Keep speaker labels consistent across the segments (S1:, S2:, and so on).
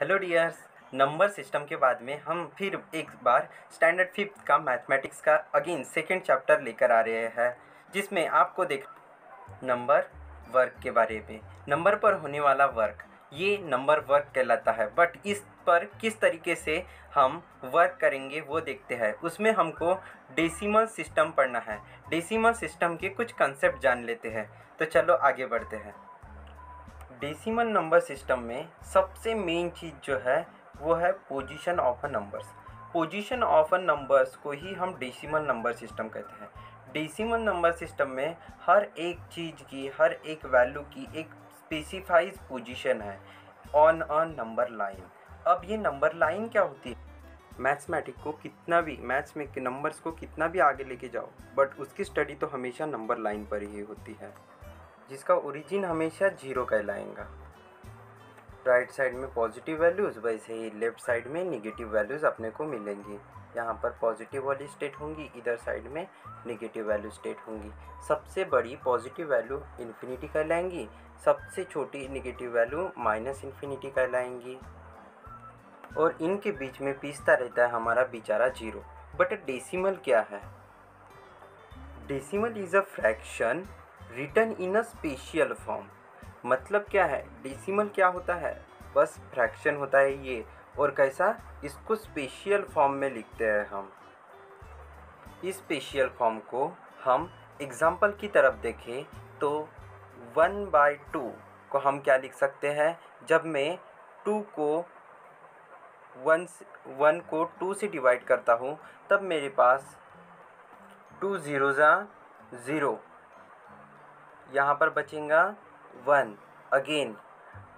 S1: Hello dears. Number system के बाद में हम फिर एक बार स्टैंडर्ड फिफ्थ का मैथमेटिक्स का अगेन सेकेंड चैप्टर लेकर आ रहे हैं, जिसमें आपको देख नंबर वर्क के बारे में, नंबर पर होने वाला वर्क, ये नंबर वर्क कहलाता है। बट इस पर किस तरीके से हम वर्क करेंगे वो देखते हैं। उसमें हमको डेसिमल सिस्टम पढ़ना है। डेसिमल सिस्टम के कुछ कंसेप्ट जान लेते हैं। तो चलो आगे बढ़ते हैं। डेसिमल नंबर सिस्टम में सबसे मेन चीज़ जो है वो है position of a numbers. Position of a numbers को ही हम डेसिमल नंबर सिस्टम कहते हैं। डेसिमल नंबर सिस्टम में हर एक चीज़ की, हर एक वैल्यू की एक स्पेसिफाइड पोजीशन है ऑन अ नंबर लाइन। अब ये नंबर लाइन क्या होती है? मैथमेटिक्स को कितना भी, मैथ्स में नंबर्स को कितना भी आगे लेके जाओ, बट उसकी स्टडी तो हमेशा नंबर लाइन पर ही होती है, जिसका ओरिजिन हमेशा जीरो कहलाएगा। राइट साइड में पॉजिटिव वैल्यूज़, वैसे ही लेफ्ट साइड में निगेटिव वैल्यूज़ अपने को मिलेंगी। यहाँ पर पॉजिटिव वाली स्टेट होंगी, इधर साइड में निगेटिव वैल्यू स्टेट होंगी। सबसे बड़ी पॉजिटिव वैल्यू इन्फिनिटी कहलाएंगी, सबसे छोटी निगेटिव वैल्यू माइनस इन्फिनिटी कहलाएंगी, और इनके बीच में पिसता रहता है हमारा बेचारा जीरो। बट डेसिमल क्या है? Decimal is a fraction written in a special form. मतलब क्या है? डेसिमल क्या होता है? बस फ्रैक्शन होता है ये, और कैसा? इसको स्पेशल फॉर्म में लिखते हैं हम। इस स्पेशल फॉर्म को हम एग्जाम्पल की तरफ देखें तो 1/2 को हम क्या लिख सकते हैं? जब मैं 2 को 1 को 2 से डिवाइड करता हूँ तब मेरे पास 2 0 0, यहाँ पर बचेगा 1, अगेन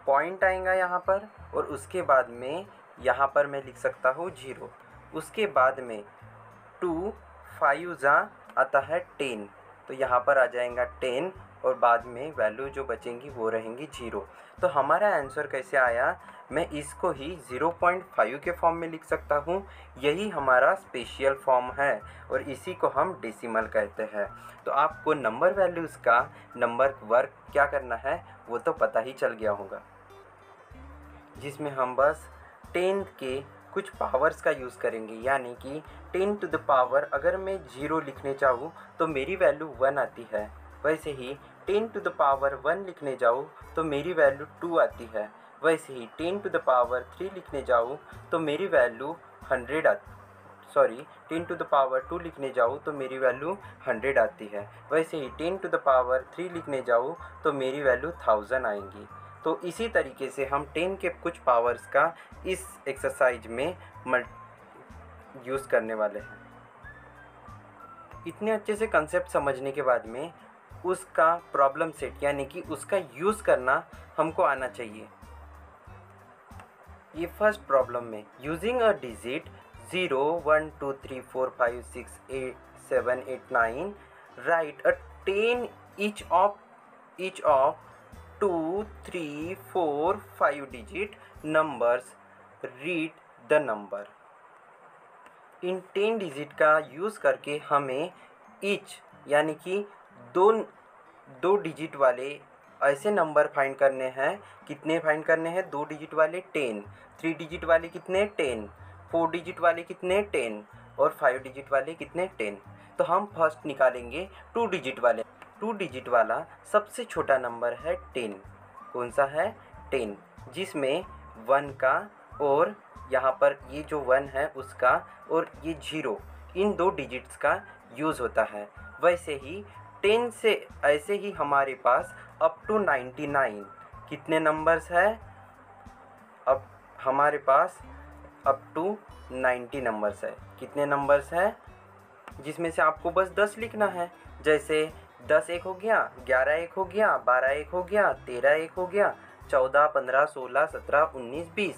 S1: पॉइंट आएगा यहाँ पर, और उसके बाद में यहाँ पर मैं लिख सकता हूँ 0। उसके बाद में 2 5 आता है 10, तो यहाँ पर आ जाएगा 10, और बाद में वैल्यू जो बचेंगी वो रहेंगी 0। तो हमारा आंसर कैसे आया? मैं इसको ही 0.5 के फॉर्म में लिख सकता हूँ। यही हमारा स्पेशल फॉर्म है, और इसी को हम डेसिमल कहते हैं। तो आपको नंबर वैल्यूज़ का नंबर वर्क क्या करना है वो तो पता ही चल गया होगा, जिसमें हम बस 10 के कुछ पावर्स का यूज़ करेंगे। यानी कि 10 टू द पावर, अगर मैं 0 लिखने चाहूँ तो मेरी वैल्यू 1 आती है। वैसे ही 10 टू द पावर 1 लिखने जाऊँ तो मेरी वैल्यू 2 आती है। वैसे ही 10 टू द पावर 3 लिखने जाऊँ तो मेरी वैल्यू 10 टू द पावर 2 लिखने जाऊँ तो मेरी वैल्यू 100 आती है। वैसे ही 10 टू द पावर 3 लिखने जाऊँ तो मेरी वैल्यू 1000 आएंगी। तो इसी तरीके से हम 10 के कुछ पावर्स का इस एक्सरसाइज में यूज़ करने वाले हैं। इतने अच्छे से कंसेप्ट समझने के बाद में उसका प्रॉब्लम सेट यानी कि उसका यूज़ करना हमको आना चाहिए। ये फर्स्ट प्रॉब्लम में using a digit 0 1 2 3 4 5 6 8 7 8 9 right a 10 each of 2 3 4 5 digit numbers, read the number। In 10 digit का यूज़ करके हमें ईच यानी कि दो डिजिट वाले ऐसे नंबर फाइंड करने हैं। कितने फाइंड करने हैं? 2 डिजिट वाले 10, 3 डिजिट वाले कितने? 10, 4 डिजिट वाले कितने? 10, और 5 डिजिट वाले कितने? 10। तो हम फर्स्ट निकालेंगे 2 डिजिट वाले। 2 डिजिट वाला सबसे छोटा नंबर है 10। कौन सा है? 10, जिसमें 1 का और यहाँ पर ये जो 1 है उसका और ये 0, इन 2 डिजिट्स का यूज़ होता है। वैसे ही 10 से ऐसे ही हमारे पास अप टू 99 कितने नंबर्स है? अब हमारे पास अप टू 90 नंबर्स है। कितने नंबर्स हैं? जिसमें से आपको बस 10 लिखना है। जैसे 10 एक हो गया, 11 एक हो गया, 12 एक हो गया, 13 एक हो गया, 14 15 16 17 19 20,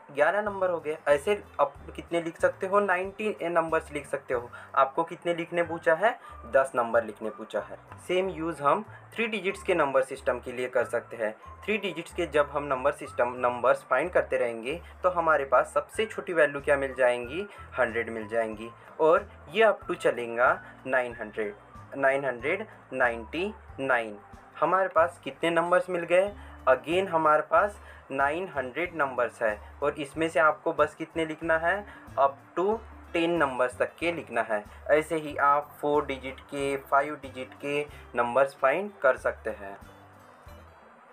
S1: 11 नंबर हो गए। ऐसे अब कितने लिख सकते हो? 90 नंबर्स लिख सकते हो। आपको कितने लिखने पूछा है? 10 नंबर लिखने पूछा है। सेम यूज़ हम 3 डिजिट्स के नंबर सिस्टम के लिए कर सकते हैं। 3 डिजिट्स के जब हम नंबर्स फाइंड करते रहेंगे तो हमारे पास सबसे छोटी वैल्यू क्या मिल जाएंगी? 100 मिल जाएंगी, और ये अप टू चलेगा 999। हमारे पास कितने नंबर्स मिल गए? अगेन हमारे पास 900 नंबर्स है और इसमें से आपको बस कितने लिखना है, अप टू 10 नंबर्स तक के लिखना है। ऐसे ही आप 4 डिजिट के 5 डिजिट के नंबर्स फाइंड कर सकते हैं।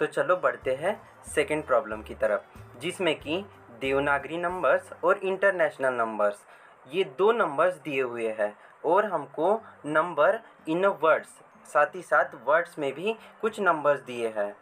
S1: तो चलो बढ़ते हैं सेकंड प्रॉब्लम की तरफ, जिसमें कि देवनागरी नंबर्स और इंटरनेशनल नंबर्स, ये दो नंबर्स दिए हुए हैं और हमको नंबर इन वर्ड्स, साथ ही साथ वर्ड्स में भी कुछ नंबर्स दिए हैं।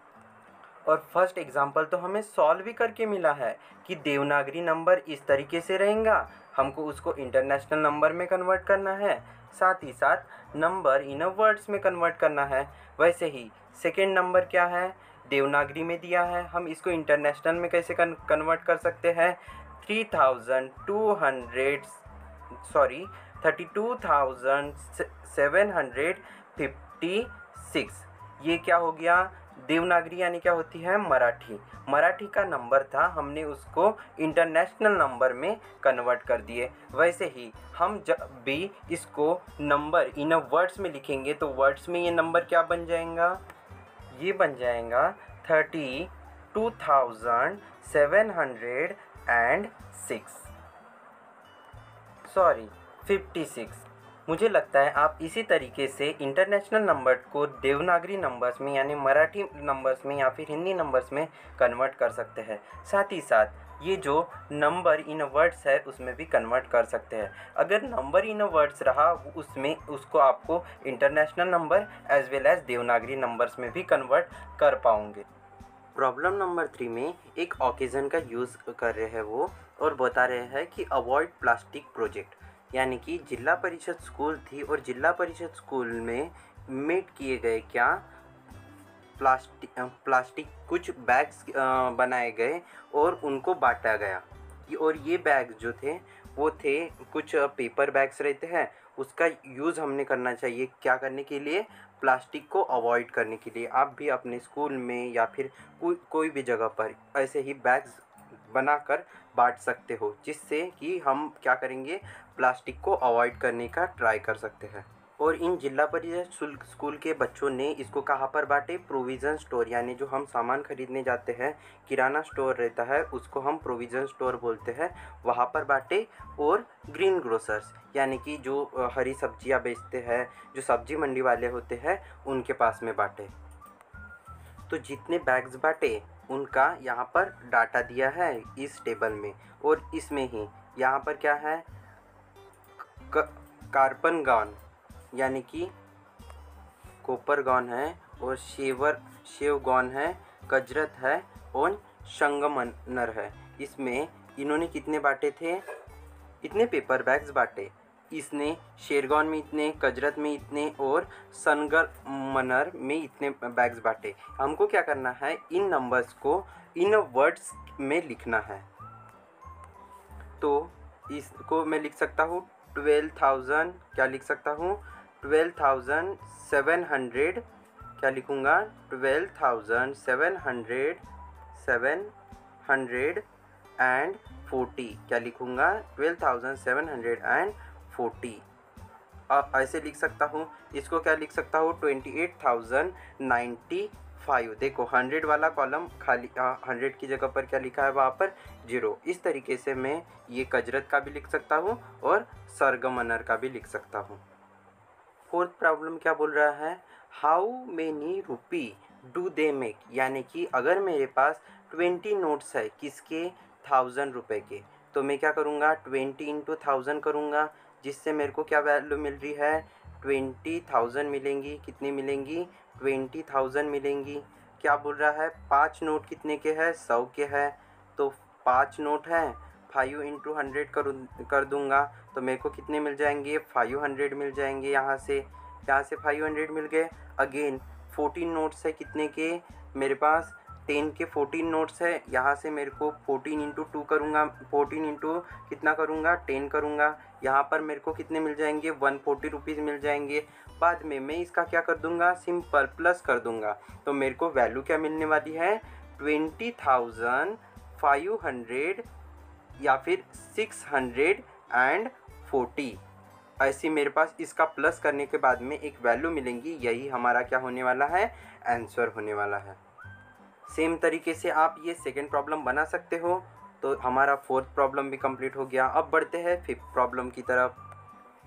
S1: और फर्स्ट एग्जांपल तो हमें सॉल्व भी करके मिला है कि देवनागरी नंबर इस तरीके से रहेगा, हमको उसको इंटरनेशनल नंबर में कन्वर्ट करना है, साथ ही साथ नंबर इन वर्ड्स में कन्वर्ट करना है। वैसे ही सेकेंड नंबर क्या है, देवनागरी में दिया है, हम इसको इंटरनेशनल में कैसे कन्वर्ट कर सकते हैं, 32,756। ये क्या हो गया, देवनागरी यानी क्या होती है, मराठी। मराठी का नंबर था, हमने उसको इंटरनेशनल नंबर में कन्वर्ट कर दिए। वैसे ही हम जब भी इसको नंबर इन वर्ड्स में लिखेंगे तो वर्ड्स में ये नंबर क्या बन जाएगा, ये बन जाएगा 56। मुझे लगता है आप इसी तरीके से इंटरनेशनल नंबर को देवनागरी नंबर्स में यानी मराठी नंबर्स में या फिर हिंदी नंबर्स में कन्वर्ट कर सकते हैं। साथ ही साथ ये जो नंबर इन वर्ड्स है उसमें भी कन्वर्ट कर सकते हैं। अगर नंबर इन वर्ड्स रहा उसमें उसको आपको international number as well as Devanagari numbers में भी कन्वर्ट कर पाओगे। प्रॉब्लम नंबर 3 में एक ओकेज़न का यूज़ कर रहे हैं वो, और बता रहे हैं कि अवॉइड प्लास्टिक प्रोजेक्ट, यानी कि जिला परिषद स्कूल थी और जिला परिषद स्कूल में मेड किए गए क्या, प्लास्टिक कुछ बैग्स बनाए गए और उनको बांटा गया। और ये बैग जो थे वो थे कुछ पेपर बैग्स रहते हैं, उसका यूज़ हमने करना चाहिए क्या करने के लिए, प्लास्टिक को अवॉइड करने के लिए। आप भी अपने स्कूल में या फिर कोई भी जगह पर ऐसे ही बैग्स बनाकर बांट सकते हो, जिससे कि हम क्या करेंगे, प्लास्टिक को अवॉइड करने का ट्राई कर सकते हैं। और इन जिला परिषद स्कूल के बच्चों ने इसको कहाँ पर बांटे, प्रोविज़न स्टोर, यानी जो हम सामान खरीदने जाते हैं, किराना स्टोर रहता है उसको हम प्रोविज़न स्टोर बोलते हैं, वहाँ पर बांटे। और ग्रीन ग्रोसर्स यानी कि जो हरी सब्जियाँ बेचते हैं, जो सब्जी मंडी वाले होते हैं, उनके पास में बांटे। तो जितने बैग्स बांटे उनका यहाँ पर डाटा दिया है इस टेबल में, और इसमें ही यहाँ पर क्या है, कार्पन गॉन यानी कि कोपर गॉन है, और शेव गॉन है, कजरत है और संगमनर है। इसमें इन्होंने कितने बांटे थे, इतने पेपर बैग्स बांटे। इसने शेरगॉन में इतने, कजरत में इतने और संगमनर में इतने बैग्स बांटे। हमको क्या करना है, इन नंबर्स को इन वर्ड्स में लिखना है। तो इसको मैं लिख सकता हूँ 12,000, क्या लिख सकता हूँ, 12,700, क्या लिखूँगा, 12,740 क्या लिखूँगा, 12,740। ऐसे लिख सकता हूँ। इसको क्या लिख सकता हूँ, 28,095। देखो 100 वाला कॉलम खाली, 100 की जगह पर क्या लिखा है, वहाँ पर 0। इस तरीके से मैं ये कजरत का भी लिख सकता हूँ और सरगमनर का भी लिख सकता हूँ। फोर्थ प्रॉब्लम क्या बोल रहा है, how many rupee do they make, यानी कि अगर मेरे पास 20 नोट्स है किसके, 1000 रुपये के, तो मैं क्या करूँगा, 20 इंटू 1000 करूँगा, जिससे मेरे को क्या वैल्यू मिल रही है, 20,000 मिलेंगी। कितनी मिलेंगी, 20,000 मिलेंगी। क्या बोल रहा है, 5 नोट कितने के हैं, 100 के हैं, तो 5 नोट हैं, 5 इंटू 100 कर दूँगा तो मेरे को कितने मिल जाएंगे, 500 मिल जाएंगे। यहाँ से 500 मिल गए। अगेन 14 नोट्स है कितने के, मेरे पास 10 के 14 नोट्स है। यहाँ से मेरे को 14 इंटू 2 करूँगा, 14 इंटू कितना करूँगा, 10 करूँगा। यहाँ पर मेरे को कितने मिल जाएंगे, 140 रुपीज़ मिल जाएंगे। बाद में मैं इसका क्या कर दूँगा, सिंपल प्लस कर दूँगा, तो मेरे को वैल्यू क्या मिलने वाली है, 20,500 या फिर 640। ऐसी मेरे पास इसका प्लस करने के बाद में एक वैल्यू मिलेंगी। यही हमारा क्या होने वाला है, आंसर होने वाला है। सेम तरीके से आप ये सेकेंड प्रॉब्लम बना सकते हो। तो हमारा फोर्थ प्रॉब्लम भी कंप्लीट हो गया। अब बढ़ते हैं फिफ्थ प्रॉब्लम की तरफ।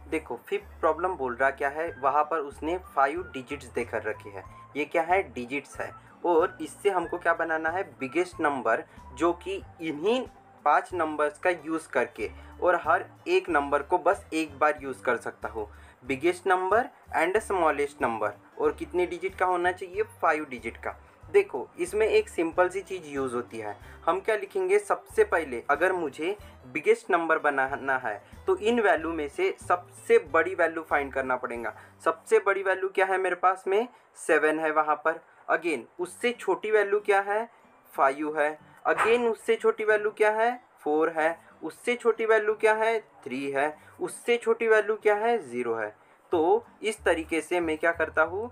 S1: देखो फिफ्थ प्रॉब्लम बोल रहा क्या है, वहाँ पर उसने 5 डिजिट्स देकर रखे हैं। ये क्या है, डिजिट्स है। और इससे हमको क्या बनाना है, बिगेस्ट नंबर, जो कि इन्हीं 5 नंबर्स का यूज़ करके, और हर एक नंबर को बस एक बार यूज़ कर सकता हूँ। Biggest number and smallest number, और कितने डिजिट का होना चाहिए, 5 डिजिट का। देखो इसमें एक सिंपल सी चीज़ यूज़ होती है। हम क्या लिखेंगे, सबसे पहले अगर मुझे बिगेस्ट नंबर बनाना है तो इन वैल्यू में से सबसे बड़ी वैल्यू फाइंड करना पड़ेगा। सबसे बड़ी वैल्यू क्या है मेरे पास में, 7 है वहाँ पर। अगेन उससे छोटी वैल्यू क्या है, 5 है। अगेन उससे छोटी वैल्यू क्या है, 4 है। उससे छोटी वैल्यू क्या है, 3 है। उससे छोटी वैल्यू क्या है, 0 है। तो इस तरीके से मैं क्या करता हूँ,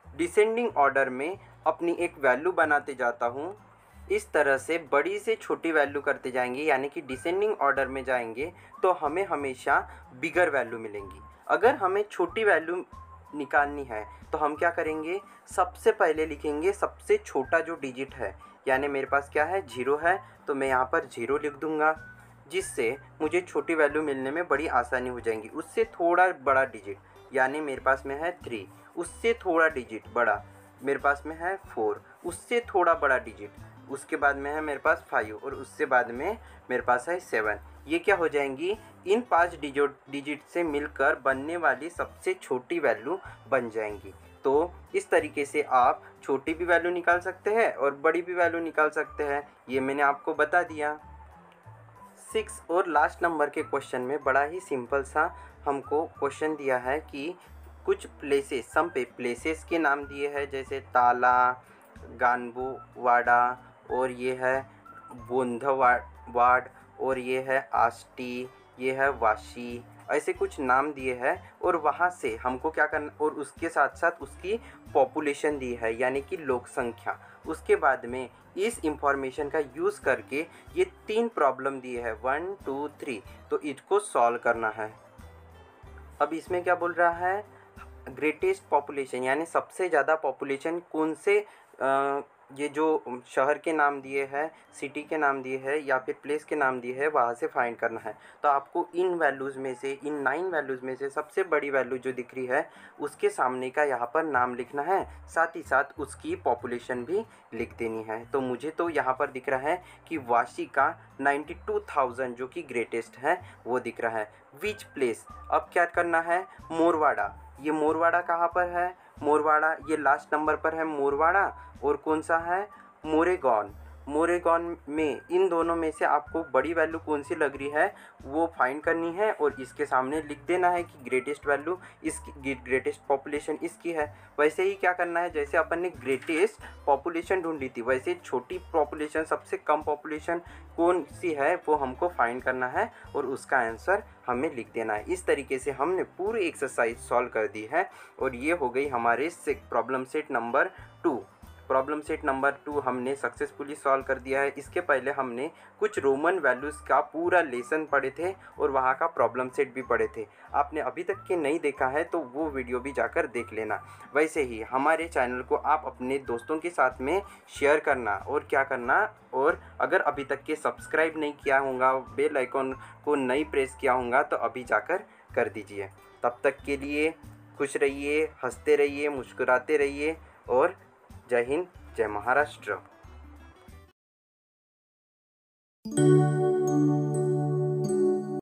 S1: डिसेंडिंग ऑर्डर में अपनी एक वैल्यू बनाते जाता हूँ। इस तरह से बड़ी से छोटी वैल्यू करते जाएंगे, यानी कि डिसेंडिंग ऑर्डर में जाएंगे तो हमें हमेशा बिगर वैल्यू मिलेंगी। अगर हमें छोटी वैल्यू निकालनी है तो हम क्या करेंगे, सबसे पहले लिखेंगे सबसे छोटा जो डिजिट है, यानी मेरे पास क्या है, 0 है, तो मैं यहाँ पर 0 लिख दूँगा, जिससे मुझे छोटी वैल्यू मिलने में बड़ी आसानी हो जाएगी। उससे थोड़ा बड़ा डिजिट, यानी मेरे पास में है 3। उससे थोड़ा डिजिट बड़ा मेरे पास में है 4। उससे थोड़ा बड़ा डिजिट, उसके बाद में है मेरे पास 5, और उससे बाद में मेरे पास है 7। ये क्या हो जाएंगी, इन 5 डिजिट से मिलकर बनने वाली सबसे छोटी वैल्यू बन जाएंगी। तो इस तरीके से आप छोटी भी वैल्यू निकाल सकते हैं और बड़ी भी वैल्यू निकाल सकते हैं। ये मैंने आपको बता दिया। 6 और लास्ट नंबर के क्वेश्चन में बड़ा ही सिंपल सा हमको क्वेश्चन दिया है कि कुछ प्लेसेस, सम पे प्लेसेस के नाम दिए हैं, जैसे ताला, गानबुवाड़ा, और ये है बोंधवाड़, और ये है आष्टी, ये है वाशी, ऐसे कुछ नाम दिए हैं। और वहाँ से हमको क्या करना, और उसके साथ साथ उसकी पॉपुलेशन दी है, यानी कि लोक संख्या। उसके बाद में इस इंफॉर्मेशन का यूज़ करके ये 3 प्रॉब्लम दिए हैं, 1 2 3, तो इसको सॉल्व करना है। अब इसमें क्या बोल रहा है, ग्रेटेस्ट पॉपुलेशन, यानी सबसे ज़्यादा पॉपुलेशन कौन से ये जो शहर के नाम दिए हैं, सिटी के नाम दिए हैं, या फिर प्लेस के नाम दिए हैं, वहाँ से फाइंड करना है। तो आपको इन वैल्यूज़ में से, इन 9 वैल्यूज़ में से सबसे बड़ी वैल्यू जो दिख रही है उसके सामने का यहाँ पर नाम लिखना है, साथ ही साथ उसकी पॉपुलेशन भी लिख देनी है। तो मुझे तो यहाँ पर दिख रहा है कि वाशी का 92,000 जो कि ग्रेटेस्ट है वो दिख रहा है। विच प्लेस, अब क्या करना है, मोरवाड़ा। ये मोरवाड़ा कहाँ पर है, मोरवाड़ा ये लास्ट नंबर पर है मोरवाड़ा, और कौन सा है, मोरेगॉन। मोरेगॉन में इन दोनों में से आपको बड़ी वैल्यू कौन सी लग रही है वो फाइंड करनी है, और इसके सामने लिख देना है कि ग्रेटेस्ट वैल्यू इसकी, ग्रेटेस्ट पॉपुलेशन इसकी है। वैसे ही क्या करना है, जैसे अपन ने ग्रेटेस्ट पॉपुलेशन ढूंढी थी, वैसे छोटी पॉपुलेशन, सबसे कम पॉपुलेशन कौन सी है वो हमको फाइंड करना है, और उसका आंसर हमें लिख देना है। इस तरीके से हमने पूरी एक्सरसाइज सॉल्व कर दी है, और ये हो गई हमारे problem set number 2। Problem set number 2 हमने सक्सेसफुली सॉल्व कर दिया है। इसके पहले हमने कुछ रोमन वैल्यूज़ का पूरा लेसन पढ़े थे और वहाँ का प्रॉब्लम सेट भी पढ़े थे। आपने अभी तक के नहीं देखा है तो वो वीडियो भी जाकर देख लेना। वैसे ही हमारे चैनल को आप अपने दोस्तों के साथ में शेयर करना, और क्या करना, और अगर अभी तक के सब्सक्राइब नहीं किया होगा, बेल आइकॉन को नहीं प्रेस किया होगा, तो अभी जाकर कर दीजिए। तब तक के लिए खुश रहिए, हंसते रहिए, मुस्कुराते रहिए, और जय हिंद, जय महाराष्ट्र।